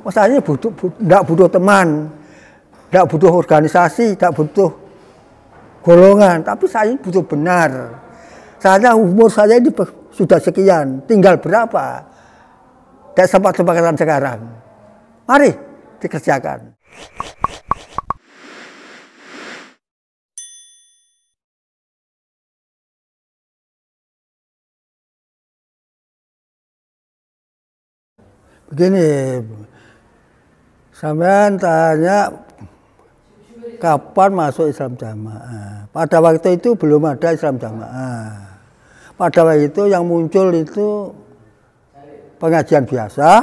Saya ini tidak butuh teman, tidak butuh organisasi, tidak butuh golongan, tapi saya butuh benar. Saya umur saya ini sudah sekian, tinggal berapa? Dan kesempatan sekarang. Mari dikerjakan. Begini, sampean tanya kapan masuk Islam Jamaah. Pada waktu itu belum ada Islam Jamaah. Pada waktu itu yang muncul itu pengajian biasa.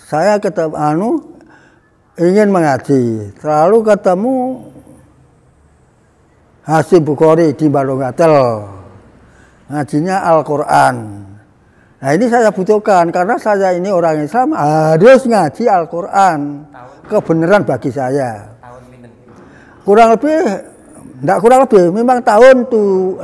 Saya ketemu ingin mengaji, lalu ketemu Hasyim Bukhari di Balongatel, ngajinya Al-Quran. Nah ini saya butuhkan karena saya ini orang Islam harus ngaji Al-Quran. Kebenaran bagi saya. Kurang lebih, memang tahun 56.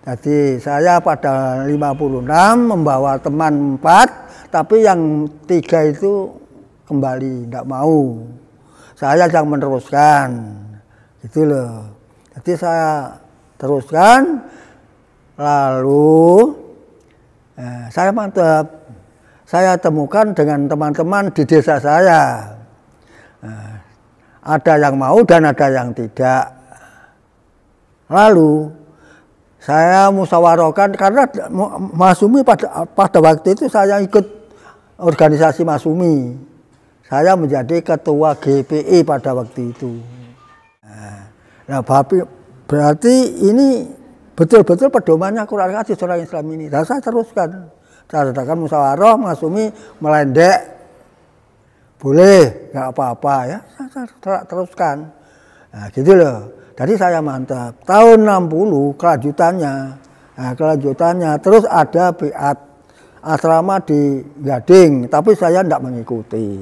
Jadi saya pada 56 membawa teman 4, tapi yang 3 itu kembali, tidak mau. Saya yang meneruskan, gitu loh. Jadi saya teruskan. Lalu saya mantap, saya temukan dengan teman-teman di desa saya. Ada yang mau dan ada yang tidak. Lalu saya musyawarahkan karena Masumi pada waktu itu saya ikut organisasi Masumi. Saya menjadi ketua GPI pada waktu itu. Nah, berarti ini betul-betul pedomannya Quran hadis orang Islam ini. Dan saya teruskan. Saya katakan musyawarah, Masumi melendek. Boleh, nggak apa-apa ya. Saya teruskan. Nah, gitu loh. Jadi saya mantap. Tahun 60 kelanjutannya. Terus ada biat asrama di Gading. Tapi saya tidak mengikuti.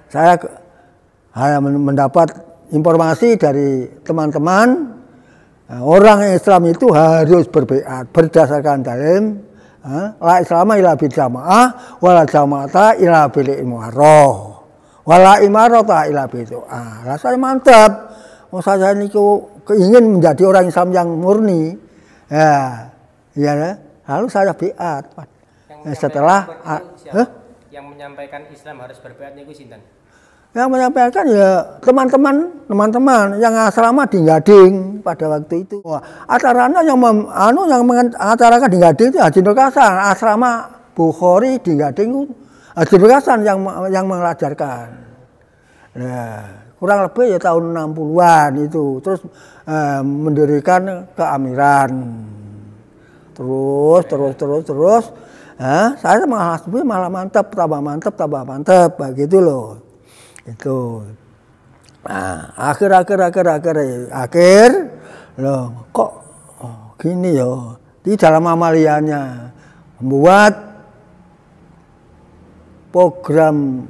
Saya hanya mendapat informasi dari teman-teman. Orang Islam itu harus berbiat berdasarkan dalil la islama illa bil jamaah wala jama'ata illa bil imarah wala imarata illa bil doa. Lah saya mantap. Saya ini ingin menjadi orang Islam yang murni. Ya, lalu saya biat. Setelah yang menyampaikan Islam harus berbiat niku sinten? Yang menyampaikan ya teman-teman yang asrama di Gading pada waktu itu. Acaranya yang mengacarakan di Gading itu Haji Nur Hasan, asrama Bukhari di Gading Haji Nur Hasan yang mengajarkan. Nah, kurang lebih ya tahun 60-an itu. Terus mendirikan keamiran. Terus. Saya malah mantap, tambah mantap, begitu loh. Itu. Nah, akhir loh kok gini ya. Di dalam amaliannya membuat program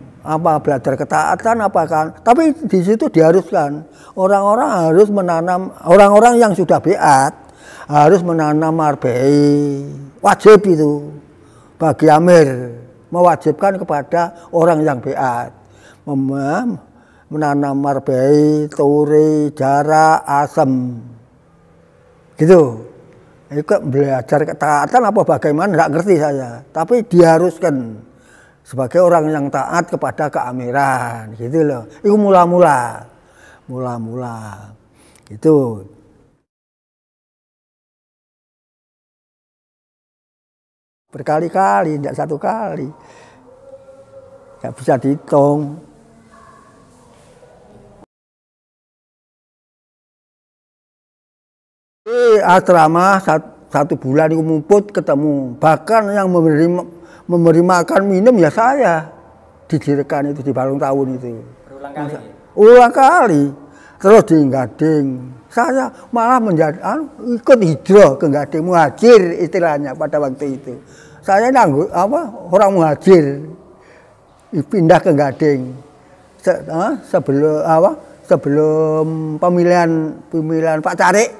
belajar ketaatan kan. Tapi di situ diharuskan orang-orang yang sudah biat harus menanam marbai. Wajib itu bagi amir, mewajibkan kepada orang yang biat. Menanam marbai, turi, jara, asem, gitu. Itu belajar ketaatan apa bagaimana nggak ngerti saya. Tapi diharuskan sebagai orang yang taat kepada keamiran, gitu loh. Itu mula-mula, gitu. Berkali-kali, tidak satu kali, nggak bisa dihitung. Asrama 1 bulan itu mumput ketemu, bahkan yang memberi makan minum ya saya didirikan itu di Balong Tahun itu. Berulang kali. Terus di Gading saya malah ikut hijrah ke Gading, muhajir istilahnya pada waktu itu. Saya orang muhajir pindah ke Gading sebelum pemilihan Pak Carik.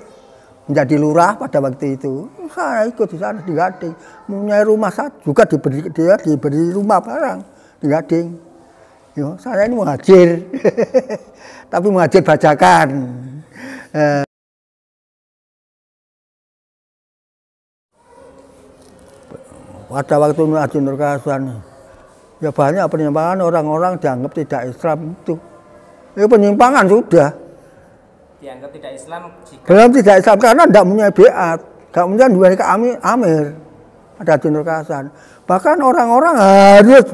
menjadi lurah pada waktu itu. Saya ikut di sana di Gading, mempunyai rumah saya juga diberi rumah barang di Gading. Yo, saya ini muhajir, tapi muhajir bajakan. Pada waktu Haji Nur Kasan, ya banyak penyimpangan, orang-orang dianggap tidak Islam itu. Itu penyimpangan sudah. Dianggap tidak Islam jika Belum tidak Islam karena tidak punya beat, tidak punya dua amir pada Haji Nur Kasan. Bahkan orang-orang harus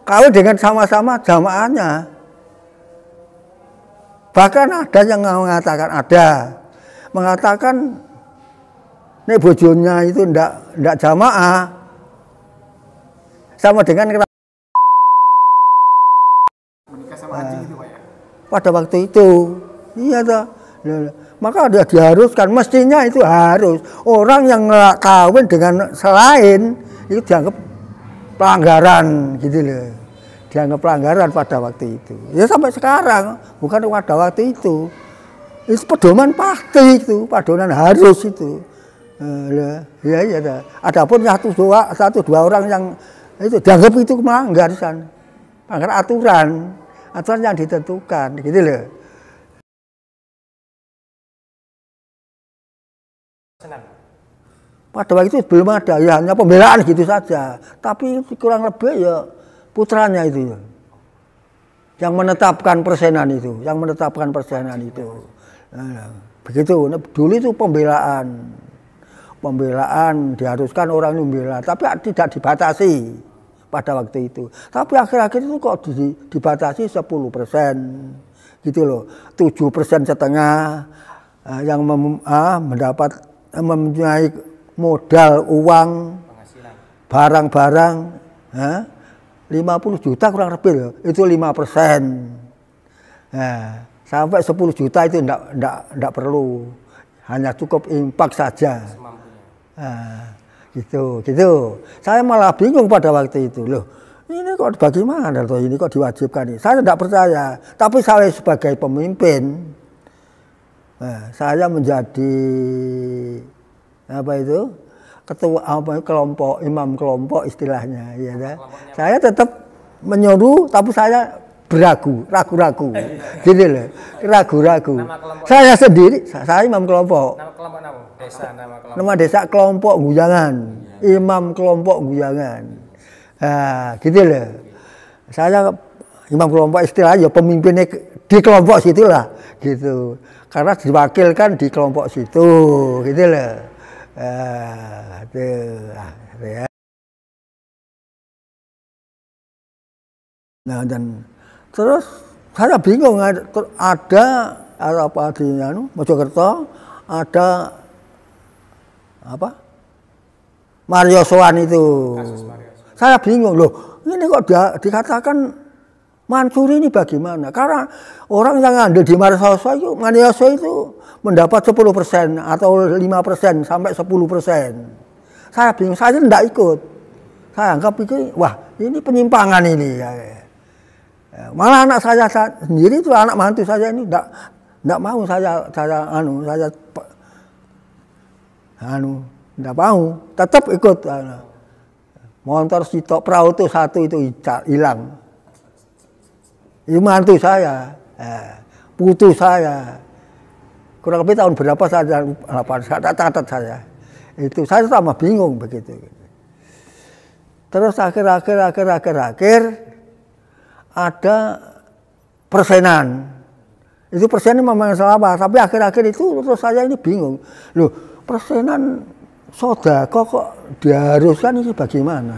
kawin dengan sama-sama jamaahnya. Bahkan ada yang mengatakan ini bojonya itu ndak jamaah sama dengan menikah sama haji gitu Pak ya. Pada waktu itu. Iya toh. Maka dia diharuskan, mestinya itu harus. Orang yang kawin dengan selain itu dianggap pelanggaran gitu loh. Dianggap pelanggaran pada waktu itu. Ya sampai sekarang, bukan pada waktu itu. Itu pedoman pasti itu, pedoman harus itu. Ya. Adapun satu dua orang yang itu dianggap itu melanggar sana. Melanggar aturan yang ditentukan gitu loh. Pada waktu itu belum ada, ya hanya pembelaan gitu saja. Tapi kurang lebih ya putranya itu yang menetapkan persenan itu, begitu. Dulu itu pembelaan diharuskan orang itu membela, tapi tidak dibatasi pada waktu itu. Tapi akhir-akhir itu kok dibatasi 10%, gitu loh. 7,5% yang mendapat mempunyai modal uang, barang-barang, 50 juta kurang lebih loh, itu 5%. Nah, sampai 10 juta itu enggak perlu, hanya cukup impak saja. Nah, gitu. Saya malah bingung pada waktu itu loh. Ini kok bagaimana loh, ini kok diwajibkan ini? Saya tidak percaya. Tapi saya sebagai pemimpin, saya menjadi ketua kelompok, imam kelompok istilahnya, ya kan? Saya tetap menyuruh, tapi saya ragu-ragu, gitu loh, ragu-ragu. Saya sendiri, saya imam kelompok. Nama kelompok Nama desa kelompok Guyangan, imam kelompok Guyangan. Nah, gitu loh. Saya imam kelompok istilahnya, pemimpinnya di kelompok situlah, gitu. Karena diwakilkan di kelompok situ, gitu loh. Ya. Nah, dan terus saya bingung, ada apa di Mojokerto, ada apa Mario Soan itu. Saya bingung loh, ini kok dikatakan Mansuri ini bagaimana? Karena orang yang ada di Mario Soan itu mendapat 10% atau 5% sampai 10%. Saya bingung, saya tidak ikut. Saya anggap itu, wah ini penyimpangan ini. Malah anak saya sendiri itu, anak mantu saya ini tidak mau tidak mau, tetap ikut. Motor sitok perahu itu satu itu hilang. Itu mantu saya, putu saya. Kurang lebih tahun berapa saya catat saya. Itu saya sama bingung begitu. Terus akhir ada persenan. Itu persenan memang salah, tapi akhir-akhir itu terus saya ini bingung. Loh, persenan sodako kok diharuskan ini bagaimana?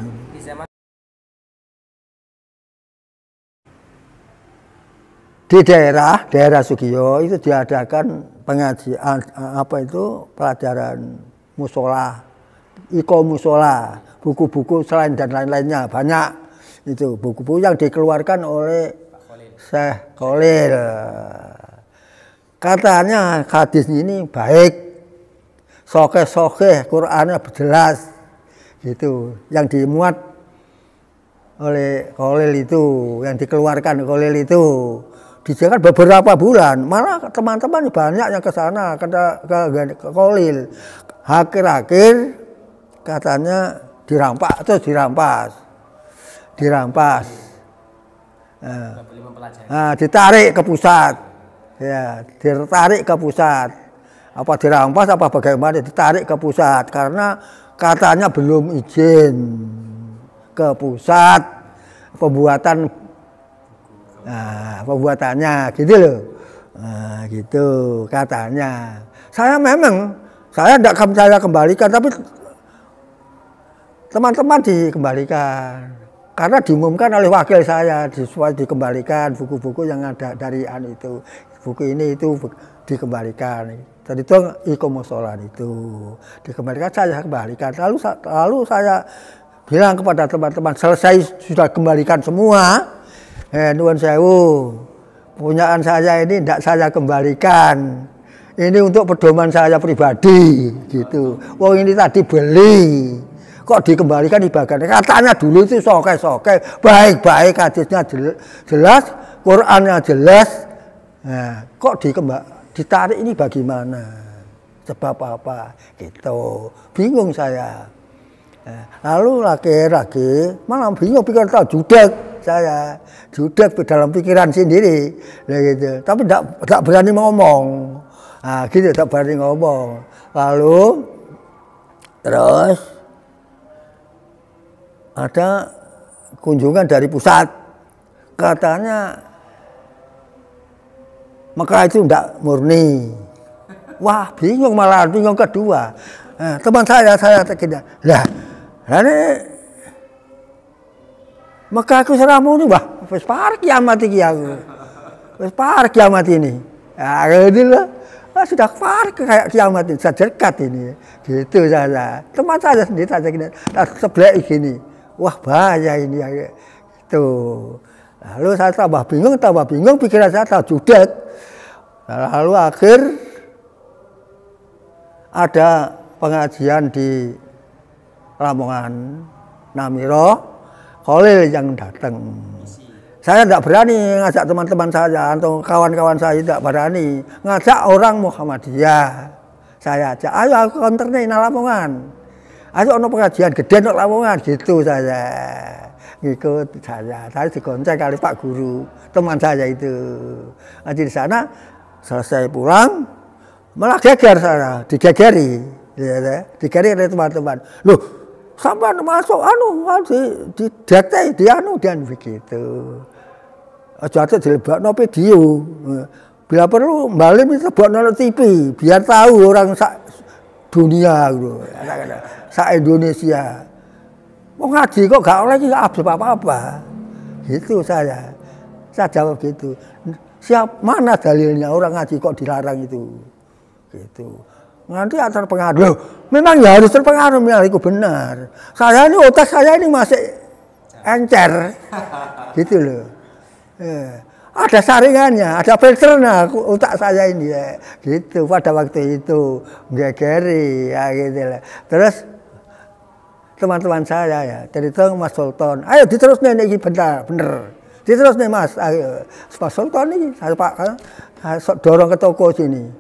Di daerah Sugiyo itu diadakan pengajian pelajaran musola, musola, buku-buku selain dan lain-lainnya banyak. Itu buku-buku yang dikeluarkan oleh Syekh Khalil. Katanya hadis ini baik, sokeh, Qur'annya jelas, gitu. Yang dimuat oleh Khalil itu, yang dikeluarkan Khalil itu dijaga beberapa bulan. Malah teman-teman banyak yang ke sana, ke Kolil. Akhir-akhir katanya dirampas. Ditarik ke pusat. Ya, ditarik ke pusat. Apa dirampas apa bagaimana, ditarik ke pusat karena katanya belum izin ke pusat pembuatannya gitu loh. Gitu katanya. Saya tidak akan saya kembalikan, tapi teman-teman dikembalikan karena diumumkan oleh wakil saya supaya dikembalikan buku-buku yang ada dari itu, buku ini itu dikembalikan. Jadi itu ikomosolan itu dikembalikan, saya kembalikan. Lalu saya bilang kepada teman-teman, selesai sudah kembalikan semua, nuwun sewu, punyaan saya ini tidak saya kembalikan. Ini untuk pedoman saya pribadi, gitu. Wong ini tadi beli, kok dikembalikan dibagian. Katanya dulu itu soke, baik-baik, hadisnya jelas, Qurannya jelas. Nah, kok ditarik ini bagaimana? Sebab apa? Gitu. Bingung saya. Lalu lagi malah bingung, pikir tahu judek dalam pikiran sendiri, gitu. Tapi tidak berani ngomong. Gitu, tak berani ngomong. Lalu terus ada kunjungan dari pusat, katanya Mekah itu tidak murni. Wah, bingung kedua. Teman saya terkira, lah ini Mekah itu seramu ini, wah, wis parah kiamat iki aku. Wis parah kiamat ini. Gitu loh. Sudah parah kayak kiamat ini, sudah dekat ini. Gitu saja. Teman saya sendiri saja gini, sebelah gini. Wah, bahaya ini ya. Gitu. Lalu saya tambah bingung, pikiran saya tak judet. Lalu akhir ada pengajian di Lamongan, Namiro, Kolil yang datang. Saya tidak berani ngajak teman-teman saya atau kawan-kawan saya, tidak berani ngajak orang Muhammadiyah. Saya ajak, ayo aku konternya nang Lamongan. Ayo ono pengajian gede nang Lamongan, gitu saya. Ngikut saya digonceng kali Pak Guru, teman saya itu. Ngaji di sana, selesai pulang, malah geger saya, digegeri oleh teman-teman. Loh, sampai masuk di data dan begitu. Jatuh dilebakno video. Bila perlu balik itu buatno TV biar tahu orang dunia gitu. Indonesia. Mau ngaji kok gak oleh apa-apa. Gitu saya. Saya jawab gitu. Mana dalilnya orang ngaji kok dilarang itu? Gitu. Nanti akan terpengaruh. Memang ya harus terpengaruh, itu benar. Saya ini otak saya ini masih encer. Gitu loh. Ada saringannya, ada filternya otak saya ini ya. Gitu pada waktu itu gegeri ya gitu lah. Terus teman-teman saya ya, dari itu Mas Sultan, ayo diterusnya ini bener. Diterus nih Mas, ayo Mas Sultan ini saya Pak dorong ke toko sini.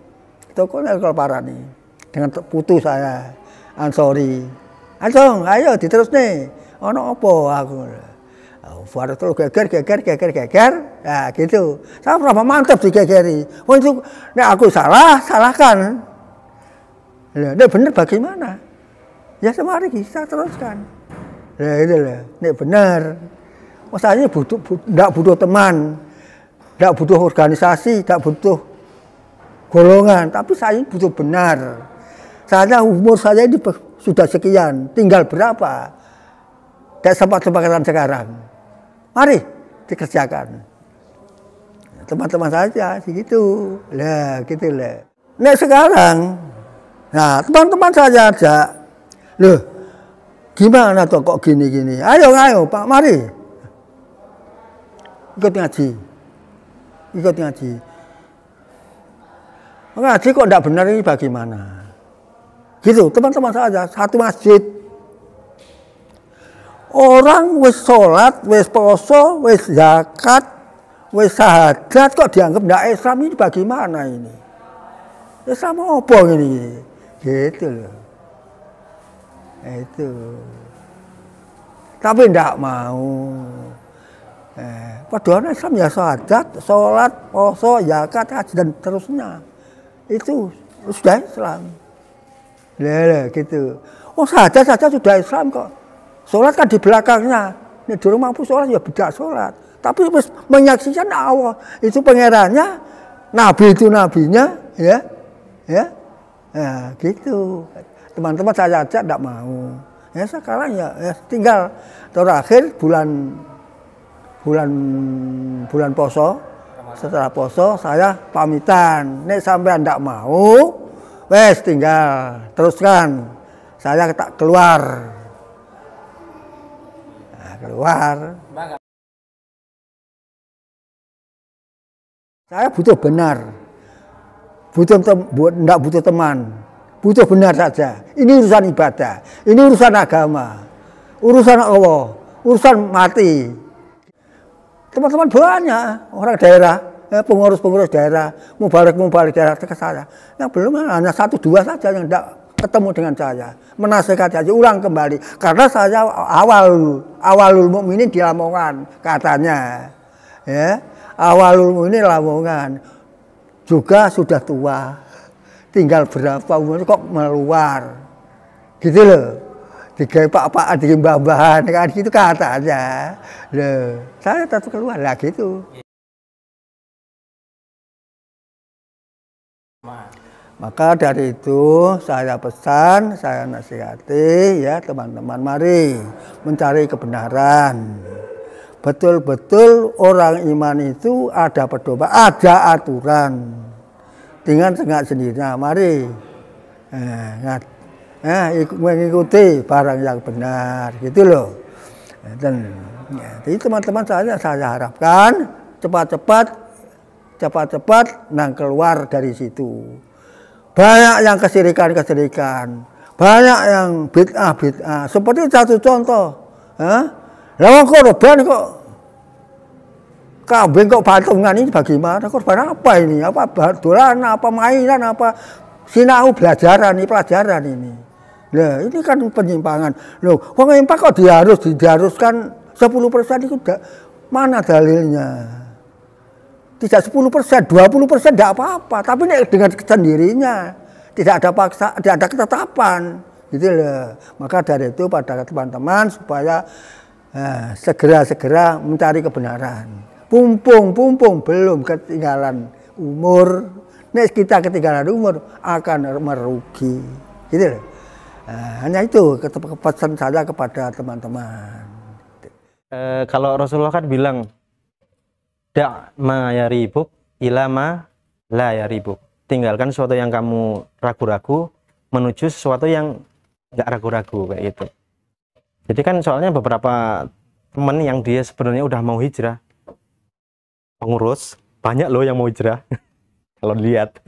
Tokonya kelaparan nih dengan putu saya Ansori. Ayo diterus nih. Ono opo aku. Baru terus geger. Nah gitu. Saya berapa mantap digegeri. Oh itu, nek aku salahkan. Nek bener bagaimana? Ya semari kita teruskan. Nah itu lah. Nek bener. Masalahnya tidak butuh teman, tidak butuh organisasi, tidak butuh golongan, tapi saya butuh benar. Umur saya ini sudah sekian, tinggal berapa? Dan sempat-sempatan sekarang. Mari dikerjakan. Teman-teman saja segitu. Lah, gitu lah. Nah sekarang, teman-teman saya ajak. Loh, gimana tuh kok gini-gini? Ayo Pak, mari. Ikut ngaji. Ngaji kok tidak benar ini bagaimana? Gitu, teman-teman saya, satu masjid. Orang wis sholat, wis poso, wis zakat, wis syahadat kok dianggap ndak Islam, ini bagaimana ini? Islam apa ini? Gitu loh. Itu. Tapi ndak mau. Padahal Islam ya syahadat, sholat, puasa, zakat, haji dan terusnya. Itu sudah Islam. Gitu. Oh syahadat saja sudah Islam kok. Sholat kan di belakangnya. Ini di rumah pun sholat ya beda sholat. Tapi menyaksikan Allah itu pangerannya, Nabi itu nabinya, ya. Nah, gitu. Teman-teman saya ajak tidak mau. Ya sekarang ya tinggal terakhir bulan poso. Setelah poso saya pamitan. Nek sampai tidak mau, wes tinggal teruskan. Saya tak keluar. Nah, keluar. Saya butuh benar. Tidak butuh teman. Butuh benar saja. Ini urusan ibadah. Ini urusan agama. Urusan Allah. Urusan mati. Teman-teman banyak orang daerah, pengurus-pengurus daerah, mubalik daerah ke saya. Yang belum hanya 1-2 saja yang tidak ketemu dengan saya. Menasihati saja, ulang kembali. Karena saya awalul mukminin di Lamongan katanya. Ya, awalul mukminin Lamongan. Juga sudah tua. Tinggal berapa umur kok meluar. Gitu loh. Digawe pak-pakan, digawe mbah-mbahan kan gitu katanya. Loh, saya tetap keluar lah gitu. Maka dari itu saya pesan, saya nasihati ya teman-teman, mari mencari kebenaran. Betul-betul orang iman itu ada pedoman, ada aturan. Dengan sendirinya, mari mengikuti barang yang benar, gitu loh. Dan jadi teman-teman saya harapkan cepat-cepat keluar dari situ. Banyak yang kesirikan, banyak yang bid'ah. Seperti satu contoh, lawang korban kok kambing kok patungan ini bagaimana? Korban apa ini? Apa dolanan, apa mainan, apa sinau pelajaran ini. Nah, ini kan penyimpangan. Loh, wong impak kok diharuskan 10% itu mana dalilnya? Tidak 10%, 20% tidak apa-apa, tapi dengan sendirinya tidak ada paksa, tidak ada ketetapan, gitu loh. Maka dari itu pada teman-teman supaya segera mencari kebenaran. Pumpung belum ketinggalan umur. Nek kita ketinggalan umur akan merugi, gitu loh. Hanya itu pesan saya kepada teman-teman. Kalau Rasulullah kan bilang, da' ma yaribuk ilama la yaribuk. Tinggalkan sesuatu yang kamu ragu-ragu menuju sesuatu yang nggak ragu-ragu kayak gitu. Jadi kan soalnya beberapa teman yang dia sebenarnya udah mau hijrah, pengurus banyak loh yang mau hijrah kalau dilihat.